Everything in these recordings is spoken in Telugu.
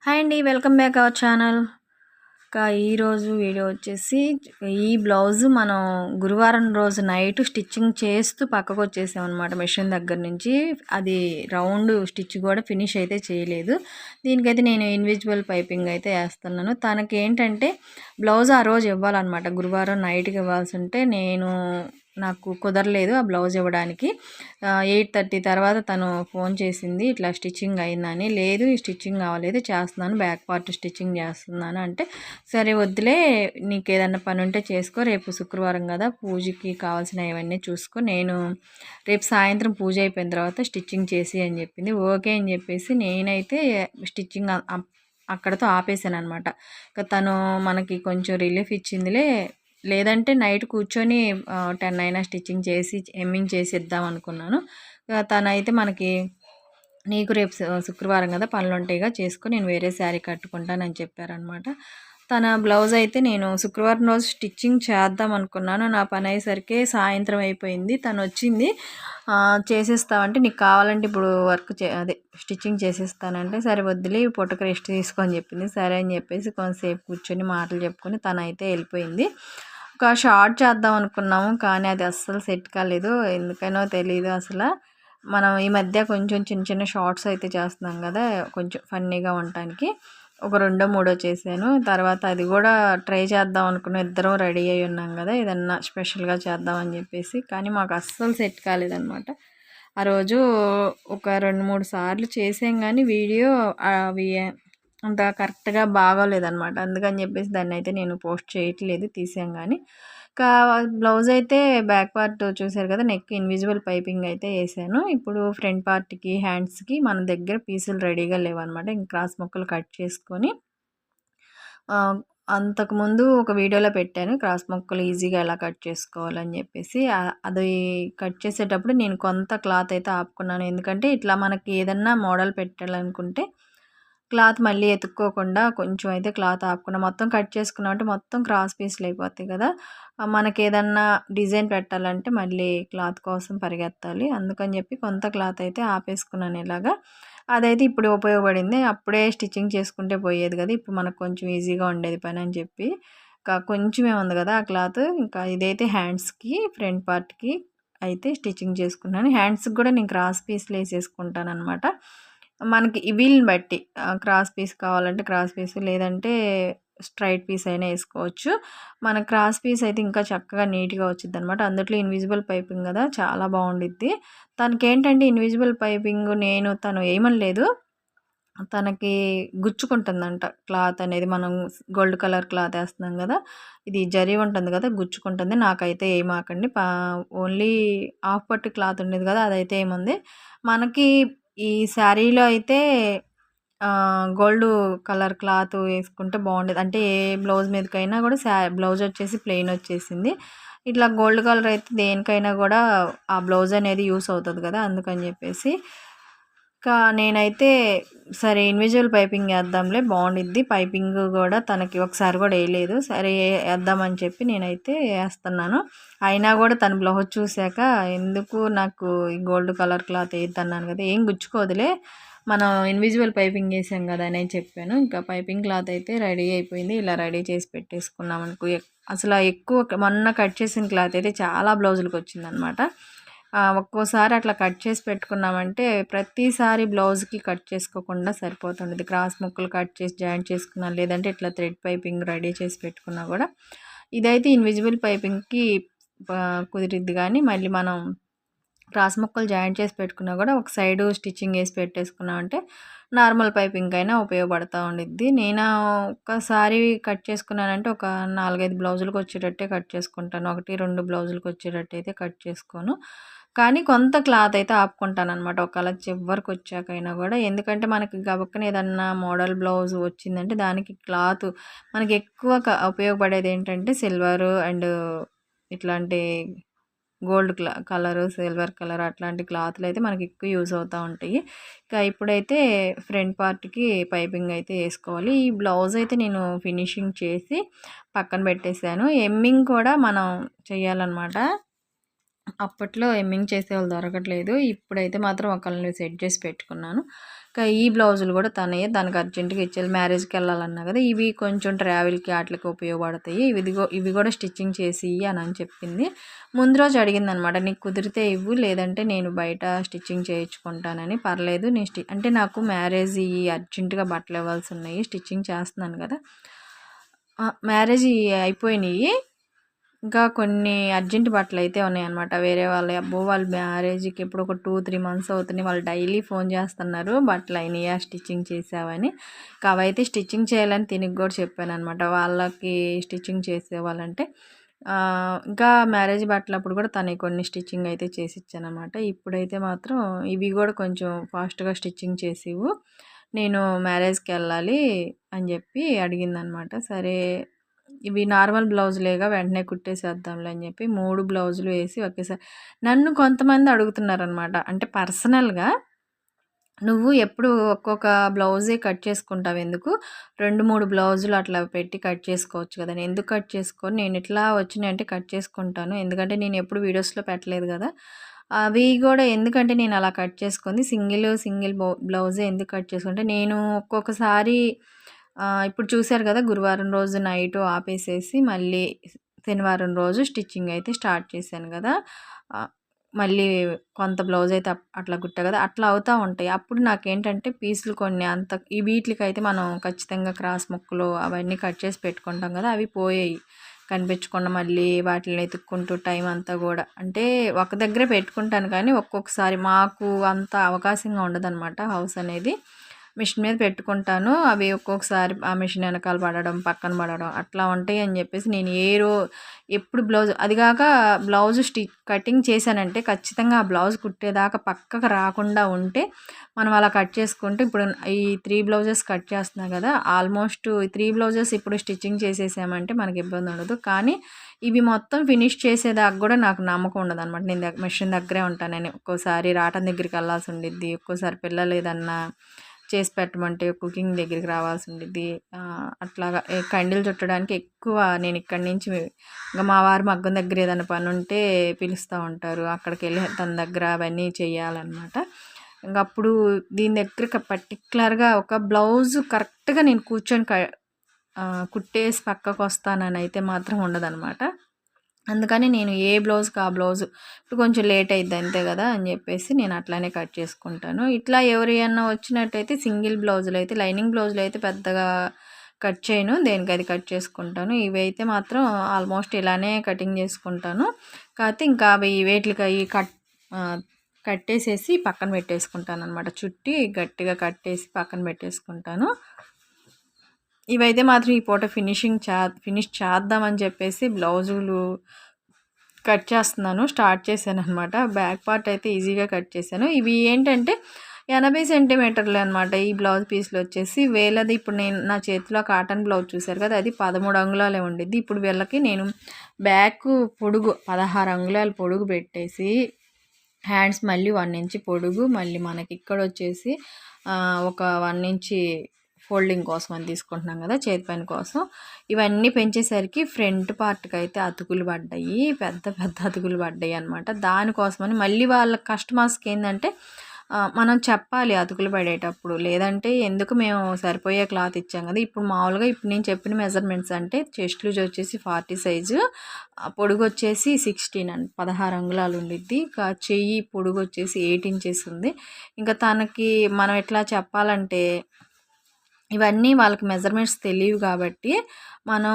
హాయ్ అండి. Welcome back our channel. ఈరోజు వీడియో వచ్చేసి ఈ బ్లౌజ్ మనం గురువారం రోజు నైట్ స్టిచ్చింగ్ చేస్తూ పక్కకు వచ్చేసామన్నమాట మిషన్ దగ్గర నుంచి. అది రౌండ్ స్టిచ్ కూడా ఫినిష్ అయితే చేయలేదు. దీనికైతే నేను ఇన్విజిబుల్ పైపింగ్ అయితే వేస్తున్నాను. తనకి ఏంటంటే బ్లౌజ్ ఆ రోజు ఇవ్వాలన్నమాట. గురువారం నైట్కి ఇవ్వాల్సి ఉంటే నాకు కుదరలేదు ఆ బ్లౌజ్ ఇవ్వడానికి. 8:30 తర్వాత తను ఫోన్ చేసింది, ఇట్లా స్టిచ్చింగ్ అయిందని. లేదు, ఈ స్టిచ్చింగ్ అవ్వలేదు, చేస్తున్నాను, బ్యాక్ పార్ట్ స్టిచ్చింగ్ చేస్తున్నాను అంటే, సరే వద్దులే, నీకు ఏదన్నా పని ఉంటే చేసుకో, రేపు శుక్రవారం కదా, పూజకి కావాల్సినవి ఇవన్నీ చూసుకో, నేను రేపు సాయంత్రం పూజ అయిపోయిన తర్వాత స్టిచ్చింగ్ చేసి అని చెప్పింది. ఓకే అని చెప్పేసి నేనైతే స్టిచ్చింగ్ అక్కడతో ఆపేసాను అనమాట. తను మనకి కొంచెం రిలీఫ్ ఇచ్చిందిలే, లేదంటే నైట్ కూర్చొని 10 అయినా స్టిచ్చింగ్ చేసి హెమ్మింగ్ చేసి ఇద్దాం అనుకున్నాను. తనైతే మనకి నీకు రేపు శుక్రవారం కదా, పనులు ఉంటాయిగా, చేసుకో, నేను వేరే శారీ కట్టుకుంటానని చెప్పారనమాట. తన బ్లౌజ్ అయితే నేను శుక్రవారం రోజు స్టిచ్చింగ్ చేద్దాం అనుకున్నాను. నా పని అయ్యేసరికి సాయంత్రం అయిపోయింది. తను వచ్చింది, చేసేస్తామంటే, నీకు కావాలంటే ఇప్పుడు అదే స్టిచ్చింగ్ చేసేస్తానంటే, సరే వద్దులే, పూటకు రెస్ట్ తీసుకొని చెప్పింది. సరే అని చెప్పేసి కొంతసేపు కూర్చొని మాటలు చెప్పుకొని తనైతే వెళ్ళిపోయింది. ఒక షార్ట్ చేద్దాం అనుకున్నాము, కానీ అది అస్సలు సెట్ కాలేదు. ఎందుకనో తెలియదు అసలు. మనం ఈ మధ్య కొంచెం చిన్న చిన్న షార్ట్స్ అయితే చేస్తున్నాం కదా, కొంచెం ఫన్నీగా ఉండటానికి. ఒక 2, 3 చేశాను. తర్వాత అది కూడా ట్రై చేద్దాం అనుకున్నాం. ఇద్దరం రెడీ అయి ఉన్నాం కదా, ఏదన్నా స్పెషల్గా చేద్దామని చెప్పేసి. కానీ మాకు అస్సలు సెట్ కాలేదన్నమాట. ఆ రోజు ఒక 2, 3 సార్లు చేసాం, కానీ వీడియో అవి అంత కరెక్ట్గా బాగోలేదన్నమాట. అందుకని చెప్పేసి దాన్ని అయితే నేను పోస్ట్ చేయట్లేదు, తీసాం. కానీ బ్లౌజ్ అయితే బ్యాక్ పార్ట్ చూసారు కదా, నెక్ ఇన్విజిబుల్ పైపింగ్ అయితే వేసాను. ఇప్పుడు ఫ్రంట్ పార్ట్కి, హ్యాండ్స్కి మన దగ్గర పీసులు రెడీగా లేవన్నమాట. ఇంక క్రాస్ ముక్కలు కట్ చేసుకొని, అంతకుముందు ఒక వీడియోలో పెట్టాను క్రాస్ ముక్కలు ఈజీగా ఎలా కట్ చేసుకోవాలని చెప్పేసి. అది కట్ చేసేటప్పుడు నేను కొంత క్లాత్ అయితే ఆపుకున్నాను. ఎందుకంటే ఇట్లా మనకి ఏదన్నా మోడల్ పెట్టాలనుకుంటే క్లాత్ మళ్ళీ ఎతుక్కోకుండా కొంచెం అయితే క్లాత్ ఆపుకున్నా. మొత్తం కట్ చేసుకున్నామంటే మొత్తం క్రాస్ పీస్లు అయిపోతాయి కదా, మనకి ఏదన్నా డిజైన్ పెట్టాలంటే మళ్ళీ క్లాత్ కోసం పరిగెత్తాలి. అందుకని చెప్పి కొంత క్లాత్ అయితే ఆపేసుకున్నాను ఇలాగా. అదైతే ఇప్పుడు ఉపయోగపడింది. అప్పుడే స్టిచ్చింగ్ చేసుకుంటే పోయేది కదా, ఇప్పుడు మనకు కొంచెం ఈజీగా ఉండేది పని అని చెప్పి కొంచెమే ఉంది కదా ఆ క్లాత్. ఇంకా ఇదైతే హ్యాండ్స్కి, ఫ్రంట్ పార్ట్కి అయితే స్టిచ్చింగ్ చేసుకున్నాను. హ్యాండ్స్కి కూడా నేను క్రాస్ పీస్లు వేసేసుకుంటాను అనమాట. మనకి వీల్ని బట్టి క్రాస్ పీస్ కావాలంటే క్రాస్ పీస్, లేదంటే స్ట్రైట్ పీస్ అయినా వేసుకోవచ్చు. మన క్రాస్ పీస్ అయితే ఇంకా చక్కగా నీట్గా వచ్చింది అనమాట. అందులో ఇన్విజిబుల్ పైపింగ్ కదా, చాలా బాగుండిద్ది. తనకి ఏంటంటే ఇన్విజిబుల్ పైపింగ్ తను వేయమనలేదు, తనకి గుచ్చుకుంటుందంట క్లాత్ అనేది. మనం గోల్డ్ కలర్ క్లాత్ వేస్తున్నాం కదా, ఇది జరీ ఉంటుంది కదా, గుచ్చుకుంటుంది. నాకైతే ఏమాకండి, ఓన్లీ హాఫ్ పట్టు క్లాత్ ఉండేది కదా, అదైతే ఏముంది. మనకి ఈ శారీలో అయితే గోల్డ్ కలర్ క్లాత్ వేసుకుంటే బాగుండేది. అంటే ఏ బ్లౌజ్ మీదకైనా కూడా బ్లౌజ్ వచ్చేసి ప్లెయిన్ వచ్చేసింది. ఇట్లా గోల్డ్ కలర్ అయితే దేనికైనా కూడా ఆ బ్లౌజ్ అనేది యూస్ అవుతుంది కదా, అందుకని చెప్పేసి నేనైతే సరే ఇన్విజిబుల్ పైపింగ్ వేద్దాంలే, బాగుండిద్ది. పైపింగ్ కూడా తనకి ఒకసారి కూడా వేయలేదు, సరే వేద్దామని చెప్పి నేనైతే వేస్తున్నాను. అయినా కూడా తన బ్లౌజ్ చూశాక, ఎందుకు నాకు ఈ గోల్డ్ కలర్ క్లాత్ వేయద్దన్నాను కదా, ఏం గుచ్చుకోదులే, మనం ఇన్విజిబుల్ పైపింగ్ వేసాం కదా అని చెప్పాను. ఇంకా పైపింగ్ క్లాత్ అయితే రెడీ అయిపోయింది. ఇలా రెడీ చేసి పెట్టేసుకున్నాం అనుకో. అసలు ఎక్కువ మొన్న కట్ చేసిన క్లాత్ అయితే చాలా బ్లౌజులకు వచ్చిందనమాట. ఒక్కోసారి అట్లా కట్ చేసి పెట్టుకున్నామంటే ప్రతిసారి బ్లౌజ్కి కట్ చేసుకోకుండా సరిపోతుండేది. క్రాస్ ముక్కలు కట్ చేసి జాయింట్ చేసుకున్నా, లేదంటే ఇట్లా థ్రెడ్ పైపింగ్ రెడీ చేసి పెట్టుకున్నా కూడా. ఇదైతే ఇన్విజిబుల్ పైపింగ్కి కుదిరిద్ది, కానీ మళ్ళీ మనం క్రాస్ ముక్కలు జాయింట్ చేసి పెట్టుకున్నా కూడా ఒక సైడు స్టిచ్చింగ్ వేసి పెట్టేసుకున్నామంటే నార్మల్ పైపింగ్ అయినా ఉపయోగపడుతూ ఉండిద్ది. నేను ఒకసారి కట్ చేసుకున్నానంటే ఒక 4-5 బ్లౌజులకు వచ్చేటట్టే కట్ చేసుకుంటాను. 1-2 బ్లౌజులకు వచ్చేటట్టు అయితే కట్ చేసుకోను. కానీ కొంత క్లాత్ అయితే ఆపుకుంటాను అనమాట, ఒకవేళ చివరికి వచ్చాకైనా కూడా. ఎందుకంటే మనకి గబక్కన ఏదన్నా మోడల్ బ్లౌజ్ వచ్చిందంటే దానికి క్లాత్ మనకి ఎక్కువ ఉపయోగపడేది ఏంటంటే సిల్వర్ అండ్ ఇట్లాంటి గోల్డ్ కలరు, సిల్వర్ కలర్ అట్లాంటి క్లాత్లు అయితే మనకి ఎక్కువ యూజ్ అవుతూ ఉంటాయి. ఇప్పుడైతే ఫ్రంట్ పార్ట్కి పైపింగ్ అయితే వేసుకోవాలి. ఈ బ్లౌజ్ అయితే నేను ఫినిషింగ్ చేసి పక్కన పెట్టేశాను. ఎమ్మింగ్ కూడా మనం చేయాలన్నమాట. అప్పట్లో ఎమ్మింగ్ చేసేవాళ్ళు దొరకట్లేదు, ఇప్పుడైతే మాత్రం ఒకళ్ళని సెట్ చేసి పెట్టుకున్నాను. ఇంకా ఈ బ్లౌజులు కూడా తనే దానికి అర్జెంటుగా ఇచ్చేయాలి, మ్యారేజ్కి వెళ్ళాలన్నా కదా. ఇవి కొంచెం ట్రావెల్కి వాటికి ఉపయోగపడతాయి, ఇవి కూడా స్టిచ్చింగ్ చేసి అని చెప్పింది. ముందు రోజు అడిగింది అనమాట, నీకు కుదిరితే ఇవ్వు, లేదంటే నేను బయట స్టిచ్చింగ్ చేయించుకుంటానని. పర్లేదు నేను అంటే నాకు మ్యారేజ్ అర్జెంటుగా బట్టలు ఇవ్వాల్సి ఉన్నాయి, స్టిచ్చింగ్ చేస్తున్నాను కదా. మ్యారేజ్ అయిపోయినాయి, ఇంకా కొన్ని అర్జెంట్ బట్టలు అయితే ఉన్నాయన్నమాట వేరే వాళ్ళ. వాళ్ళ మ్యారేజ్కి ఇప్పుడు ఒక 2-3 మంత్స్ అవుతుంది, వాళ్ళు డైలీ ఫోన్ చేస్తున్నారు బట్టలు అయినాయా స్టిచ్చింగ్ చేసావని. అవైతే స్టిచ్చింగ్ చేయాలని తినికి కూడా చెప్పాను అనమాట, వాళ్ళకి స్టిచ్చింగ్ చేసేవాళ్ళంటే. ఇంకా మ్యారేజ్ బట్టలు అప్పుడు కూడా తనకి కొన్ని స్టిచ్చింగ్ అయితే చేసి ఇచ్చానమాట. ఇప్పుడైతే మాత్రం ఇవి కూడా కొంచెం ఫాస్ట్గా స్టిచ్చింగ్ చేసివు, నేను మ్యారేజ్కి వెళ్ళాలి అని చెప్పి అడిగిందనమాట. సరే ఇవి నార్మల్ బ్లౌజులేగా వెంటనే కుట్టేసేద్దాంలే అని చెప్పి 3 బ్లౌజులు వేసి ఒకేసారి. నన్ను కొంతమంది అడుగుతున్నారనమాట, అంటే పర్సనల్గా, నువ్వు ఎప్పుడు ఒక్కొక్క బ్లౌజే కట్ చేసుకుంటావు ఎందుకు, 2-3 బ్లౌజులు అట్లా పెట్టి కట్ చేసుకోవచ్చు కదా. నేను ఎందుకు కట్ చేసుకోను, నేను ఇట్లా వచ్చినాయి అంటే కట్ చేసుకుంటాను, ఎందుకంటే నేను ఎప్పుడు వీడియోస్లో పెట్టలేదు కదా. అవి కూడా ఎందుకంటే నేను అలా కట్ చేసుకుంది సింగిల్ బ్లౌజే ఎందుకు కట్ చేసుకుంటే, నేను ఒక్కొక్కసారి ఇప్పుడు చూశారు కదా, గురువారం రోజు నైట్ ఆపేసేసి మళ్ళీ శనివారం రోజు స్టిచ్చింగ్ అయితే స్టార్ట్ చేశాను కదా. మళ్ళీ కొంత బ్లౌజ్ అయితే అట్లా కుట్టా కదా, అట్లా అవుతూ ఉంటాయి. అప్పుడు నాకేంటంటే పీసులు కొన్ని అంత ఈ వీటికైతే మనం ఖచ్చితంగా క్రాస్ ముక్కలు అవన్నీ కట్ చేసి పెట్టుకుంటాం కదా, అవి పోయాయి కనిపించకుండా. మళ్ళీ వాటిని ఎతుక్కుంటూ టైం అంతా కూడా, అంటే ఒక దగ్గరే పెట్టుకుంటాను కానీ ఒక్కొక్కసారి మాకు అంత అవకాశంగా ఉండదన్నమాట. హౌస్ అనేది మిషన్ మీద పెట్టుకుంటాను, అవి ఒక్కొక్కసారి ఆ మిషన్ వెనకాల పడడం పక్కన పడడం అట్లా ఉంటాయి అని చెప్పేసి నేను ఎప్పుడు బ్లౌజ్, అది కాక బ్లౌజ్ కటింగ్ చేశానంటే ఖచ్చితంగా ఆ బ్లౌజ్ కుట్టేదాకా పక్కకు రాకుండా ఉంటే మనం అలా కట్ చేసుకుంటే, ఇప్పుడు ఈ 3 బ్లౌజెస్ కట్ చేస్తున్నా కదా, ఆల్మోస్ట్ 3 బ్లౌజెస్ ఇప్పుడు స్టిచ్చింగ్ చేసేసామంటే మనకి ఇబ్బంది ఉండదు. కానీ ఇవి మొత్తం ఫినిష్ చేసేదాకా కూడా నాకు నమ్మకం ఉండదు అనమాట. నేను మిషన్ దగ్గరే ఉంటానని, ఒక్కోసారి రాటం దగ్గరికి వెళ్ళాల్సి ఉండిద్ది, ఒక్కోసారి పిల్లలు ఏదన్నా చేసి పెట్టమంటే కుకింగ్ దగ్గరికి రావాల్సి ఉండిద్ది. అట్లాగా కండీలు చుట్టడానికి ఎక్కువ నేను ఇక్కడి నుంచి, ఇంకా మా వారు మగ్గం దగ్గర ఏదైనా పని ఉంటే పిలుస్తూ ఉంటారు, అక్కడికి వెళ్ళి తన దగ్గర అవన్నీ చేయాలన్నమాట. ఇంకా అప్పుడు దీని దగ్గర పర్టికులర్గా ఒక బ్లౌజ్ కరెక్ట్గా నేను కూర్చొని కుట్టేసి పక్కకు వస్తానని అయితే మాత్రం ఉండదన్నమాట. అందుకని నేను ఏ బ్లౌజ్కి ఆ బ్లౌజు, ఇప్పుడు కొంచెం లేట్ అయిద్ది అంతే కదా అని చెప్పేసి నేను అట్లానే కట్ చేసుకుంటాను. ఇట్లా ఎవరైనా వచ్చినట్టయితే సింగిల్ బ్లౌజులు అయితే, లైనింగ్ బ్లౌజులు అయితే పెద్దగా కట్ చేయను, దేనికి అది కట్ చేసుకుంటాను. ఇవి అయితే మాత్రం ఆల్మోస్ట్ ఇలానే కటింగ్ చేసుకుంటాను. కాకపోతే ఇంకా అవి వేట్లకి అవి కట్టేసేసి పక్కన పెట్టేసుకుంటాను అనమాట, చుట్టి గట్టిగా కట్టేసి పక్కన పెట్టేసుకుంటాను. ఇవైతే మాత్రం ఈ పూట ఫినిష్ చేద్దామని చెప్పేసి బ్లౌజులు కట్ చేస్తున్నాను, స్టార్ట్ చేశాను అనమాట. బ్యాక్ పార్ట్ అయితే ఈజీగా కట్ చేశాను. ఇవి ఏంటంటే 80 సెంటీమీటర్లు అనమాట ఈ బ్లౌజ్ పీస్లు వచ్చేసి. వేలది ఇప్పుడు నేను నా చేతిలో కాటన్ బ్లౌజ్ చూశారు కదా, అది 13 అంగుళాలే ఉండిద్ది. ఇప్పుడు వీళ్ళకి నేను బ్యాక్ పొడుగు 16 అంగుళాలు పొడుగు పెట్టేసి, హ్యాండ్స్ మళ్ళీ 1 ఇంచ్ పొడుగు, మళ్ళీ మనకి ఇక్కడ వచ్చేసి ఒక 1 ఇంచ్ ఫోల్డింగ్ కోసం అని తీసుకుంటున్నాం కదా, చేతి పని కోసం. ఇవన్నీ పెంచేసరికి ఫ్రంట్ పార్ట్కి అయితే అతుకులు పడ్డాయి, పెద్ద పెద్ద అతుకులు పడ్డాయి అనమాట. దానికోసమని మళ్ళీ వాళ్ళ కస్టమర్స్కి ఏంటంటే మనం చెప్పాలి అతుకులు పడేటప్పుడు, లేదంటే ఎందుకు, మేము సరిపోయే క్లాత్ ఇచ్చాం కదా. ఇప్పుడు మామూలుగా ఇప్పుడు నేను చెప్పిన మెజర్మెంట్స్ అంటే చెస్ట్ లూజ్ వచ్చేసి 40 సైజు, పొడుగు వచ్చేసి 16 అండి, 16 అంగుళాలు ఉండిద్ది. చెయ్యి పొడుగు వచ్చేసి 8 ఇంచెస్ ఉంది. ఇంకా తనకి మనం ఎట్లా చెప్పాలంటే, ఇవన్నీ వాళ్ళకి మెజర్మెంట్స్ తెలియవు కాబట్టి మనం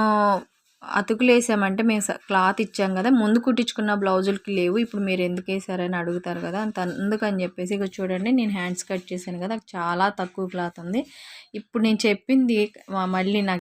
అతుకులు వేసామంటే, మేము క్లాత్ ఇచ్చాం కదా, ముందు కుట్టించుకున్న బ్లౌజులకి లేవు, ఇప్పుడు మీరు ఎందుకు వేసారని అడుగుతారు కదా, అందుకని చెప్పేసి. ఇక చూడండి నేను హ్యాండ్స్ కట్ చేశాను కదా, చాలా తక్కువ క్లాత్ ఉంది. ఇప్పుడు నేను చెప్పింది మళ్ళీ నాకు